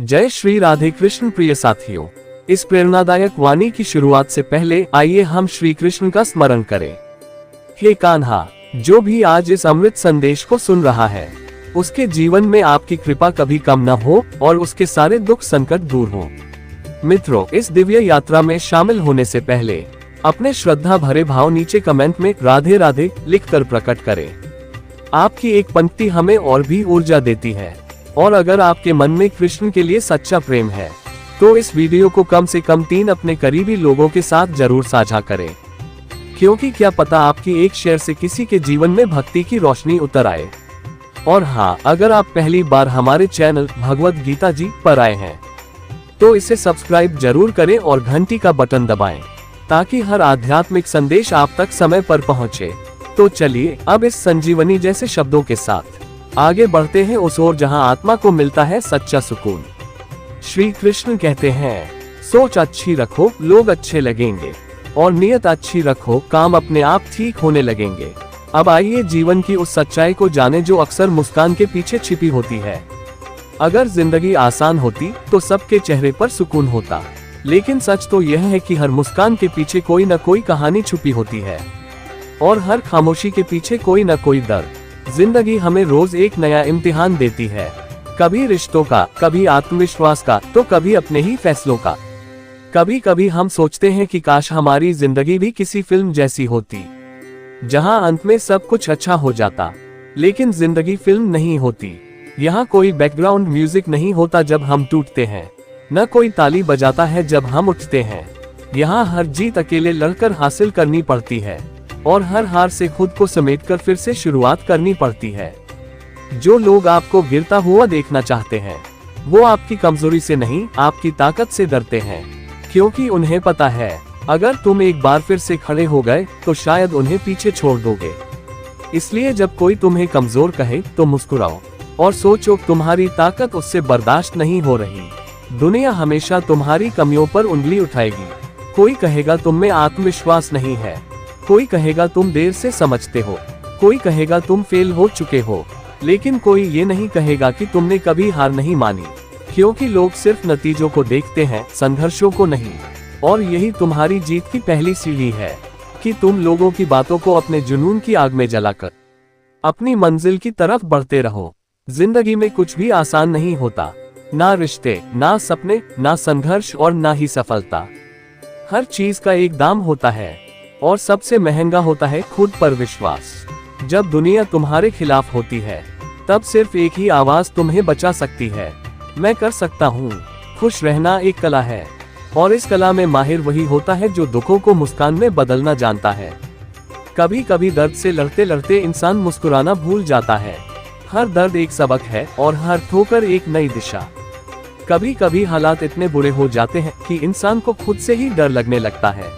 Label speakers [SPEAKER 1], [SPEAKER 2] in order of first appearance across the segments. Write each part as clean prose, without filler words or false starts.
[SPEAKER 1] जय श्री राधे कृष्ण। प्रिय साथियों, इस प्रेरणादायक वाणी की शुरुआत से पहले आइए हम श्री कृष्ण का स्मरण करें। हे कान्हा, जो भी आज इस अमृत संदेश को सुन रहा है, उसके जीवन में आपकी कृपा कभी कम न हो और उसके सारे दुख संकट दूर हो। मित्रों, इस दिव्य यात्रा में शामिल होने से पहले अपने श्रद्धा भरे भाव नीचे कमेंट में राधे राधे लिखकर प्रकट करें। आपकी एक पंक्ति हमें और भी ऊर्जा देती है। और अगर आपके मन में कृष्ण के लिए सच्चा प्रेम है, तो इस वीडियो को कम से कम 3 अपने करीबी लोगों के साथ जरूर साझा करें, क्योंकि क्या पता आपकी एक शेयर से किसी के जीवन में भक्ति की रोशनी उतर आए। और हाँ, अगर आप पहली बार हमारे चैनल भगवत गीता जी पर आए हैं, तो इसे सब्सक्राइब जरूर करें और घंटी का बटन दबाएं, ताकि हर आध्यात्मिक संदेश आप तक समय पर पहुंचे। तो चलिए अब इस संजीवनी जैसे शब्दों के साथ आगे बढ़ते हैं उस ओर जहां आत्मा को मिलता है सच्चा सुकून। श्री कृष्ण कहते हैं, सोच अच्छी रखो, लोग अच्छे लगेंगे, और नियत अच्छी रखो, काम अपने आप ठीक होने लगेंगे। अब आइए जीवन की उस सच्चाई को जाने जो अक्सर मुस्कान के पीछे छिपी होती है। अगर जिंदगी आसान होती तो सबके चेहरे पर सुकून होता, लेकिन सच तो यह है कि हर मुस्कान के पीछे कोई न कोई कहानी छुपी होती है, और हर खामोशी के पीछे कोई न कोई दर्द। जिंदगी हमें रोज एक नया इम्तिहान देती है, कभी रिश्तों का, कभी आत्मविश्वास का, तो कभी अपने ही फैसलों का। कभी कभी हम सोचते हैं कि काश हमारी जिंदगी भी किसी फिल्म जैसी होती, जहां अंत में सब कुछ अच्छा हो जाता। लेकिन जिंदगी फिल्म नहीं होती। यहाँ कोई बैकग्राउंड म्यूजिक नहीं होता जब हम टूटते हैं, न कोई ताली बजाता है जब हम उठते हैं। यहाँ हर जीत अकेले लड़कर हासिल करनी पड़ती है, और हर हार से खुद को समेटकर फिर से शुरुआत करनी पड़ती है। जो लोग आपको गिरता हुआ देखना चाहते हैं, वो आपकी कमजोरी से नहीं, आपकी ताकत से डरते हैं, क्योंकि उन्हें पता है अगर तुम एक बार फिर से खड़े हो गए तो शायद उन्हें पीछे छोड़ दोगे। इसलिए जब कोई तुम्हें कमजोर कहे तो मुस्कुराओ और सोचो तुम्हारी ताकत उससे बर्दाश्त नहीं हो रही। दुनिया हमेशा तुम्हारी कमियों पर उंगली उठाएगी। कोई कहेगा तुम में आत्मविश्वास नहीं है, कोई कहेगा तुम देर से समझते हो, कोई कहेगा तुम फेल हो चुके हो, लेकिन कोई ये नहीं कहेगा कि तुमने कभी हार नहीं मानी, क्योंकि लोग सिर्फ नतीजों को देखते हैं, संघर्षों को नहीं। और यही तुम्हारी जीत की पहली सीढ़ी है कि तुम लोगों की बातों को अपने जुनून की आग में जलाकर अपनी मंजिल की तरफ बढ़ते रहो। जिंदगी में कुछ भी आसान नहीं होता, ना रिश्ते, ना सपने, ना संघर्ष और ना ही सफलता। हर चीज का एक दाम होता है, और सबसे महंगा होता है खुद पर विश्वास। जब दुनिया तुम्हारे खिलाफ होती है, तब सिर्फ एक ही आवाज तुम्हें बचा सकती है, मैं कर सकता हूँ। खुश रहना एक कला है, और इस कला में माहिर वही होता है जो दुखों को मुस्कान में बदलना जानता है। कभी कभी दर्द से लड़ते लड़ते इंसान मुस्कुराना भूल जाता है। हर दर्द एक सबक है और हर ठोकर एक नई दिशा। कभी कभी हालात इतने बुरे हो जाते हैं कि इंसान को खुद से ही डर लगने लगता है।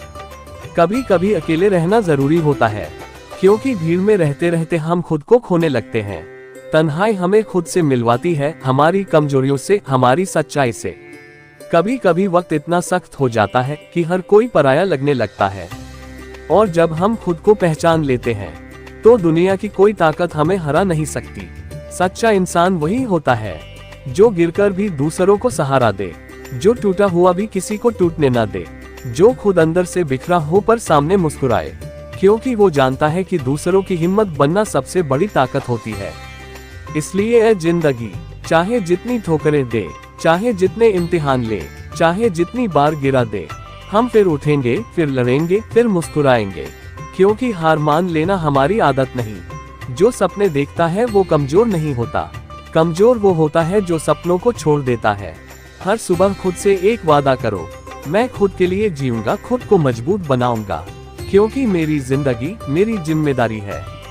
[SPEAKER 1] कभी कभी अकेले रहना जरूरी होता है, क्योंकि भीड़ में रहते रहते हम खुद को खोने लगते हैं। तन्हाई हमें खुद से मिलवाती है, हमारी कमजोरियों से, हमारी सच्चाई से। कभी कभी वक्त इतना सख्त हो जाता है कि हर कोई पराया लगने लगता है, और जब हम खुद को पहचान लेते हैं, तो दुनिया की कोई ताकत हमें हरा नहीं सकती। सच्चा इंसान वही होता है जो गिरकर भी दूसरों को सहारा दे, जो टूटा हुआ भी किसी को टूटने न दे, जो खुद अंदर से बिखरा हो पर सामने मुस्कुराए, क्योंकि वो जानता है कि दूसरों की हिम्मत बनना सबसे बड़ी ताकत होती है। इसलिए है जिंदगी, चाहे जितनी ठोकरें दे, चाहे जितने इम्तिहान ले, चाहे जितनी बार गिरा दे, हम फिर उठेंगे, फिर लड़ेंगे, फिर मुस्कुराएंगे, क्योंकि हार मान लेना हमारी आदत नहीं। जो सपने देखता है वो कमजोर नहीं होता, कमजोर वो होता है जो सपनों को छोड़ देता है। हर सुबह खुद से एक वादा करो, मैं खुद के लिए जीऊंगा, खुद को मजबूत बनाऊंगा, क्योंकि मेरी जिंदगी मेरी जिम्मेदारी है।